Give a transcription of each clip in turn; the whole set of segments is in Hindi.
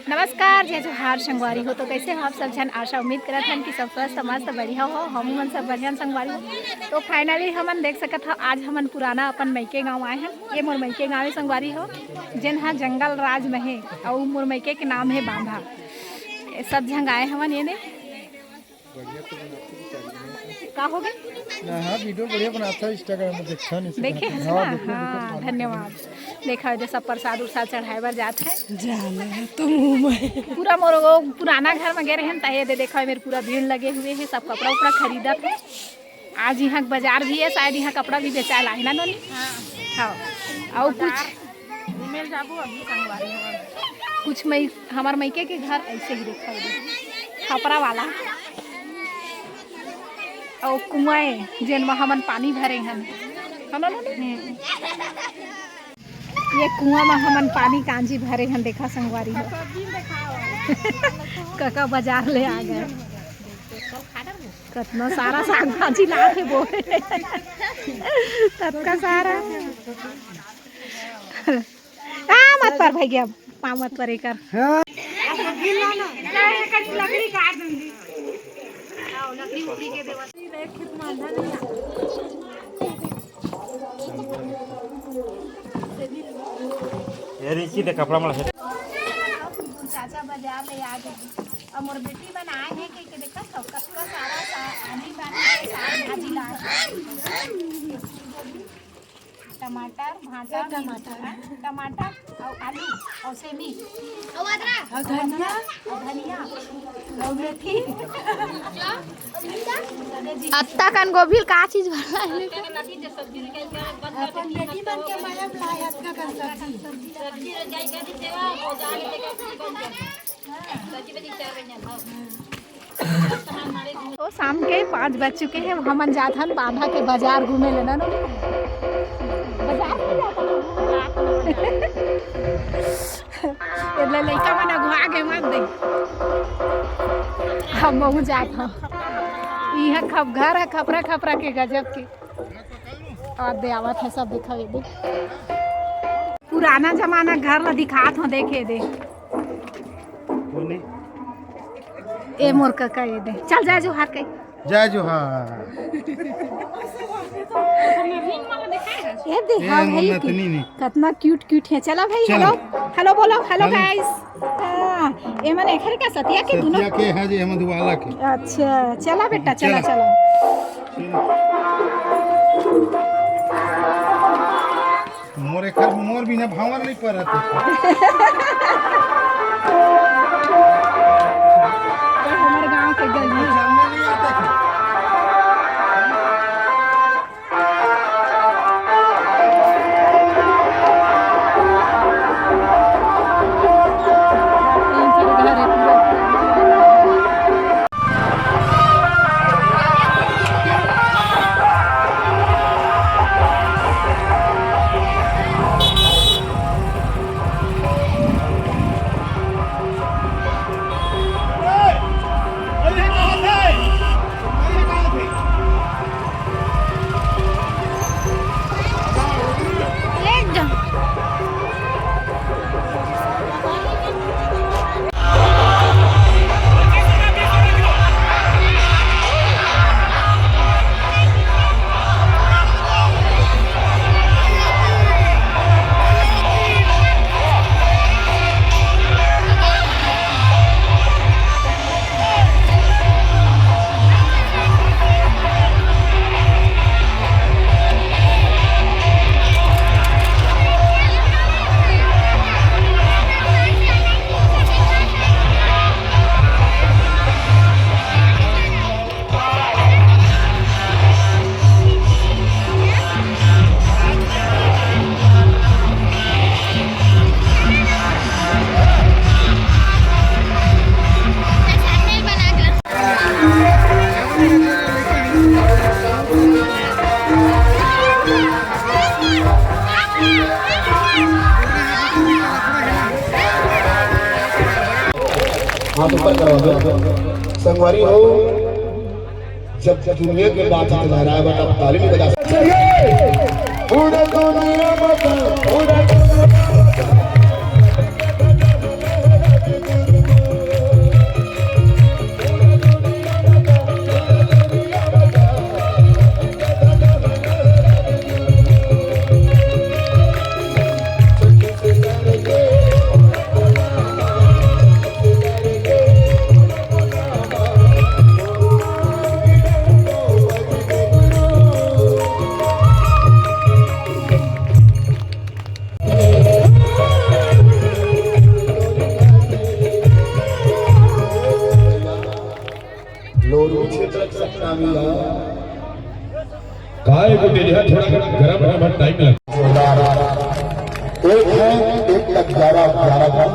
नमस्कार जय जोहार संगवारी हो। तो कैसे हो आप सब जन? आशा उम्मीद करत हन कि सब स्वस्थ मस्त बढ़िया हो, हम सब बढ़िया संगवारी हो। तो फाइनली हमन देख सकत हो आज हमन पुराना अपन मैके गांव आए हैं। ये मोर मैके गाँव संगवारी हो जिन हा जंगल राज में है और मोर मैके के नाम है बांधा। सब झंग आए हमन ये ने का हो गए हाँ वीडियो बढ़िया बनाता है इंस्टाग्राम में देखा नहीं देखे है ना। हाँ धन्यवाद। देखा जो सब प्रसाद उरसाद चढ़ाए बर जाते हैं जाना तो मुँह में पूरा मोर पुराना घर में गए रहे तहे दे देखा मेरे पूरा भीड़ लगे हुए हैं। सब कपड़ा उपड़ा खरीदा थे। आज यहाँ बाजार भी है, शायद यहाँ कपड़ा भी बेचा ला है ना नोनी। हाँ और कुछ मई हमारे मैके के घर ऐसे ही देखा खपरा वाला और कुआं जिन में हमन पानी भरे हैं। ये कुआं में हमन पानी कांजी भरे हैं। देखा संगवारी हो कका बाजार ले आ गए कितना सारा साग भाजी ला के बोले तब का सारा मत पर भैया पाँव मत पर कर लकड़ी काट दूंगी लकड़ी उकड़ी के कपड़ा मला चाचा बाजार ले आ गए और मोर बेटी बनाए हैं कि देखा सब कटका सारा आनी बानी साग भाजी ला टमाटर भाटा टमाटर और आलू और सेमी और अदरक और धनिया और मेथी अत्ता कन गोभी का चीज भरना है अपन बेटी बन के मैडम लाया इतना कर सब्जी तो शाम के 5 बज चुके हैं। हमन जात हन बांधा के बाजार घूमे लेना नो बाजार लड़का बना घुआ के मत दे हम बहु जात हम यहाँ खप घर है खपरा खपरा के गजब के और दे आवत है सब दिखावे दे पुराना जमाना घर ला दिखात हो देखे दे ए मोर का ये दे चल जाए जो हार के जय जोहार ये दे हाँ भाई कितना क्यूट क्यूट है। चलो भाई हेलो हेलो बोलो हेलो गाइस। ये मैंने घर का सतिया के दोनों के है जे मधुबाला के। अच्छा चला बेटा चला चलो मोर एक मोर बिना भावर नहीं पड़त हमारे गांव के गली हाथ ऊपर करो संगवारी हो। जब दुनिया के बात लहराए बता ताली नहीं बजा सकते पूरा दुनिया नाम ही है काय को दे दिया थोड़ा गरम है बट टाइम लगा एक है एक का 11 का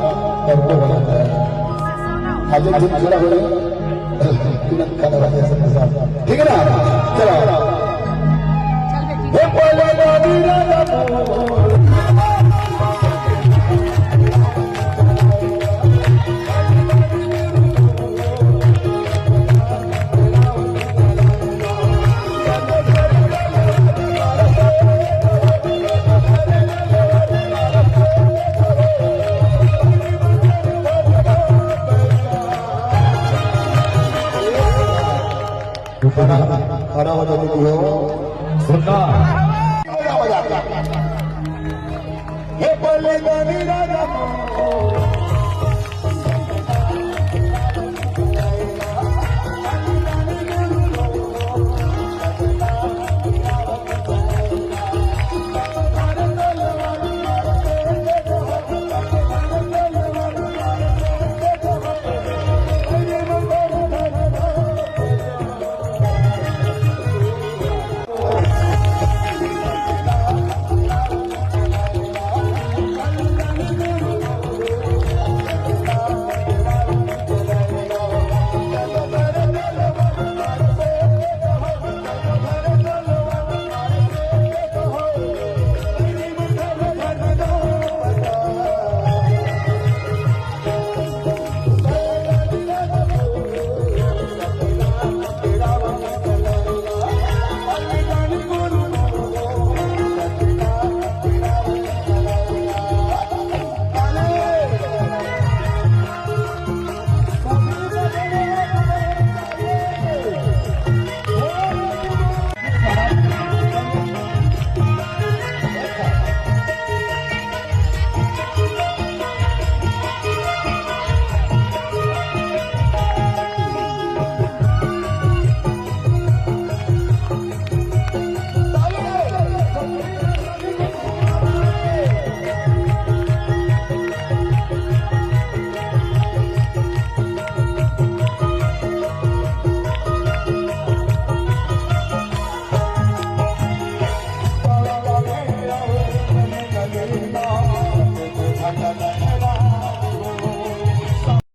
और वो बनाता है आज दिन जुड़ा हो ठीक है ना चलो ये पहले खड़ा हो जाने की हो सुनना